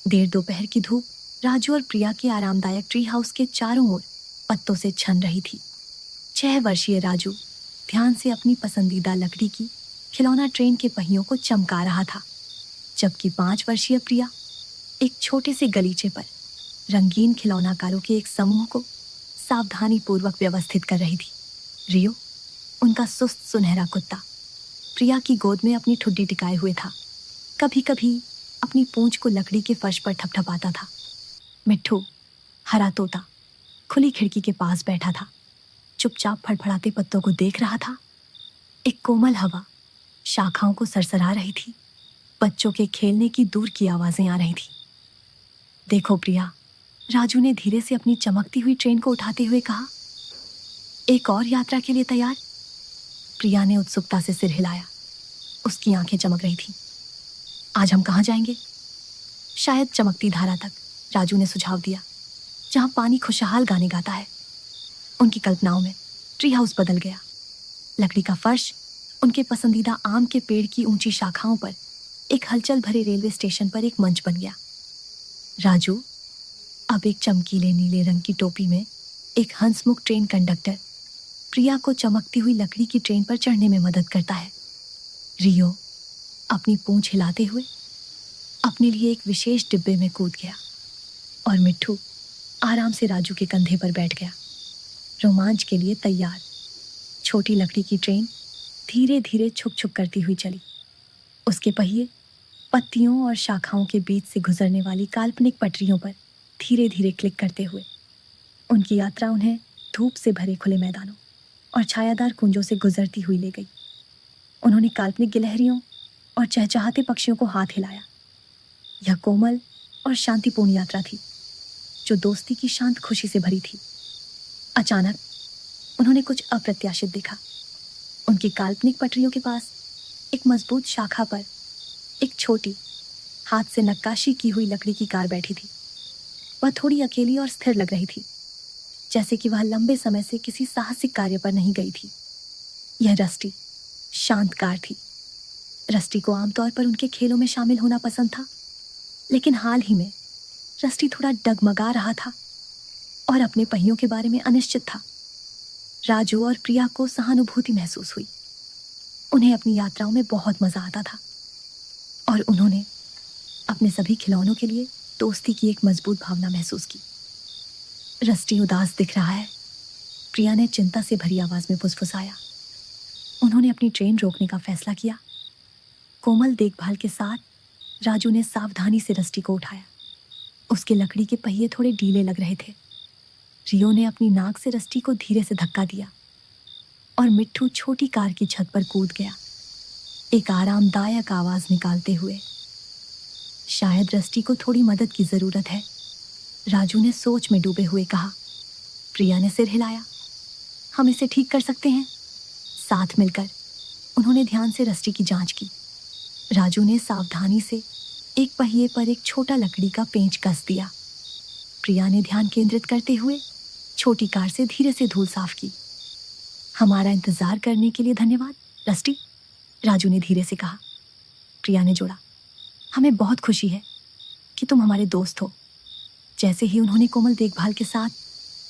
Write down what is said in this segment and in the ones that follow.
देर दोपहर की धूप राजू और प्रिया के आरामदायक ट्री हाउस के चारों ओर पत्तों से छन रही थी। 6 वर्षीय राजू ध्यान से अपनी पसंदीदा लकड़ी की खिलौना ट्रेन के पहियों को चमका रहा था, जबकि 5 वर्षीय प्रिया एक छोटे से गलीचे पर रंगीन खिलौनाकारों के एक समूह को सावधानी पूर्वक व्यवस्थित कर रही थी। रियो, उनका सुस्त सुनहरा कुत्ता, प्रिया की गोद में अपनी ठुड्डी टिकाए हुए था। कभी कभी अपनी पूंछ को लकड़ी के फर्श पर ठपठपाता था। मिट्ठू, हरा तोता, खुली खिड़की के पास बैठा था, चुपचाप फड़फड़ाते पत्तों को देख रहा था। एक कोमल हवा शाखाओं को सरसरा रही थी। बच्चों के खेलने की दूर की आवाजें आ रही थी। देखो प्रिया, राजू ने धीरे से अपनी चमकती हुई ट्रेन को उठाते हुए कहा। एक और यात्रा के लिए तैयार? प्रिया ने उत्सुकता से सिर हिलाया। उसकी आंखें चमक रही थीं। आज हम कहाँ जाएंगे? शायद चमकती धारा तक, राजू ने सुझाव दिया, जहां पानी खुशहाल गाने गाता है। उनकी कल्पनाओं में ट्री हाउस बदल गया। लकड़ी का फर्श उनके पसंदीदा आम के पेड़ की ऊंची शाखाओं पर एक हलचल भरे रेलवे स्टेशन पर एक मंच बन गया। राजू अब एक चमकीले नीले रंग की टोपी में एक हंसमुख ट्रेन कंडक्टर प्रिया को चमकती हुई लकड़ी की ट्रेन पर चढ़ने में मदद करता है। रियो अपनी पूंछ हिलाते हुए अपने लिए एक विशेष डिब्बे में कूद गया और मिट्ठू आराम से राजू के कंधे पर बैठ गया, रोमांच के लिए तैयार। छोटी लकड़ी की ट्रेन धीरे धीरे छुक छुक करती हुई चली। उसके पहिए पत्तियों और शाखाओं के बीच से गुजरने वाली काल्पनिक पटरियों पर धीरे धीरे क्लिक करते हुए उनकी यात्रा उन्हें धूप से भरे खुले मैदानों और छायादार कुंजों से गुजरती हुई ले गई। उन्होंने काल्पनिक गिलहरियों और चहचहाते पक्षियों को हाथ हिलाया। यह कोमल और शांतिपूर्ण यात्रा थी, जो दोस्ती की शांत खुशी से भरी थी। अचानक उन्होंने कुछ अप्रत्याशित देखा। उनकी काल्पनिक पटरियों के पास एक मजबूत शाखा पर एक छोटी, हाथ से नक्काशी की हुई लकड़ी की कार बैठी थी। वह थोड़ी अकेली और स्थिर लग रही थी, जैसे कि वह लंबे समय से किसी साहसिक कार्य पर नहीं गई थी। यह रस्टी, शांत कार थी। रस्टी को आमतौर पर उनके खेलों में शामिल होना पसंद था, लेकिन हाल ही में रस्टी थोड़ा डगमगा रहा था और अपने पहियों के बारे में अनिश्चित था। राजू और प्रिया को सहानुभूति महसूस हुई। उन्हें अपनी यात्राओं में बहुत मजा आता था और उन्होंने अपने सभी खिलौनों के लिए दोस्ती की एक मजबूत भावना महसूस की। रस्टी उदास दिख रहा है, प्रिया ने चिंता से भरी आवाज में फुसफुसाया। उन्होंने अपनी ट्रेन रोकने का फैसला किया। कोमल देखभाल के साथ राजू ने सावधानी से रस्टी को उठाया। उसके लकड़ी के पहिए थोड़े ढीले लग रहे थे। रियो ने अपनी नाक से रस्टी को धीरे से धक्का दिया और मिट्ठू छोटी कार की छत पर कूद गया, एक आरामदायक आवाज निकालते हुए। शायद रस्टी को थोड़ी मदद की जरूरत है, राजू ने सोच में डूबे हुए कहा। प्रिया ने सिर हिलाया। हम इसे ठीक कर सकते हैं। साथ मिलकर उन्होंने ध्यान से रस्टी की जांच की। राजू ने सावधानी से एक पहिए पर एक छोटा लकड़ी का पेंच कस दिया। प्रिया ने ध्यान केंद्रित करते हुए छोटी कार से धीरे से धूल साफ की। हमारा इंतजार करने के लिए धन्यवाद रस्टी, राजू ने धीरे से कहा। प्रिया ने जोड़ा, हमें बहुत खुशी है कि तुम हमारे दोस्त हो। जैसे ही उन्होंने कोमल देखभाल के साथ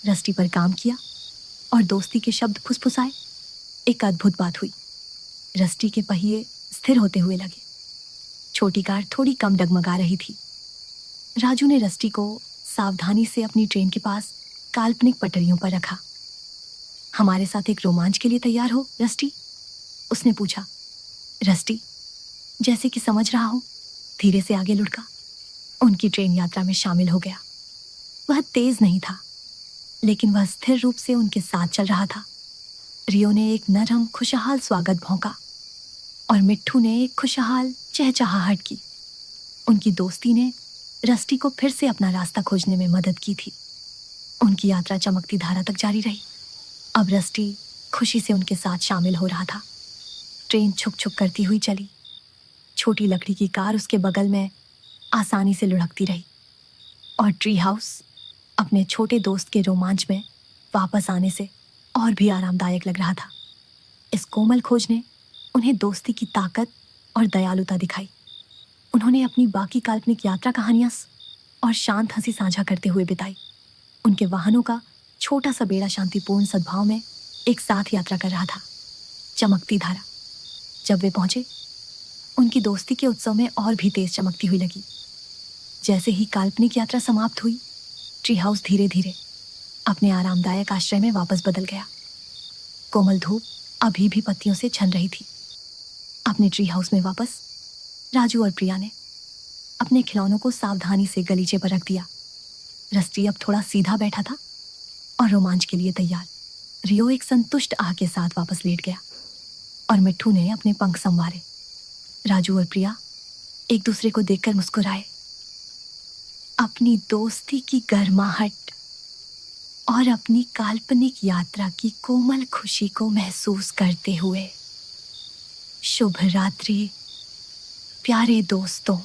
रस्टी पर काम किया और दोस्ती के शब्द फुसफुसाए, एक अद्भुत बात हुई। रस्टी के पहिए स्थिर होते हुए लगे। छोटी कार थोड़ी कम डगमगा रही थी। राजू ने रस्टी को सावधानी से अपनी ट्रेन के पास काल्पनिक पटरियों पर रखा। हमारे साथ एक रोमांच के लिए तैयार हो रस्टी? उसने पूछा। रस्टी जैसे कि समझ रहा हो, धीरे से आगे लुढ़का। उनकी ट्रेन यात्रा में शामिल हो गया। वह तेज नहीं था, लेकिन वह स्थिर रूप से उनके साथ चल रहा था। रियो ने एक नरम खुशहाल स्वागत भौंका और मिट्ठू ने एक खुशहाल चहचहाहट की। उनकी दोस्ती ने रस्टी को फिर से अपना रास्ता खोजने में मदद की थी। उनकी यात्रा चमकती धारा तक जारी रही। अब रस्टी खुशी से उनके साथ शामिल हो रहा था। ट्रेन छुक छुक करती हुई चली। छोटी लकड़ी की कार उसके बगल में आसानी से लुढ़कती रही और ट्री हाउस अपने छोटे दोस्त के रोमांच में वापस आने से और भी आरामदायक लग रहा था। इस कोमल खोज ने उन्हें दोस्ती की ताकत और दयालुता दिखाई। उन्होंने अपनी बाकी काल्पनिक यात्रा कहानियां और शांत हंसी साझा करते हुए बिताई। उनके वाहनों का छोटा सा बेड़ा शांतिपूर्ण सद्भाव में एक साथ यात्रा कर रहा था। चमकती धारा। जब वे पहुंचे, उनकी दोस्ती के उत्सव में और भी तेज चमकती हुई लगी। जैसे ही काल्पनिक यात्रा समाप्त हुई, ट्री हाउस धीरे धीरे अपने आरामदायक आश्रय में वापस बदल गया। कोमल धूप अभी भी पत्तियों से छन रही थी। अपने ट्री हाउस में वापस राजू और प्रिया ने अपने खिलौनों को सावधानी से गलीचे पर रख दिया। रस्टी अब थोड़ा सीधा बैठा था और रोमांच के लिए तैयार। रियो एक संतुष्ट आह के साथ वापस लेट गया और मिट्ठू ने अपने पंख संवारे। राजू और प्रिया एक दूसरे को देखकर मुस्कुराए। अपनी दोस्ती की गर्माहट और अपनी काल्पनिक यात्रा की कोमल खुशी को महसूस करते हुए। शुभ रात्रि प्यारे दोस्तों।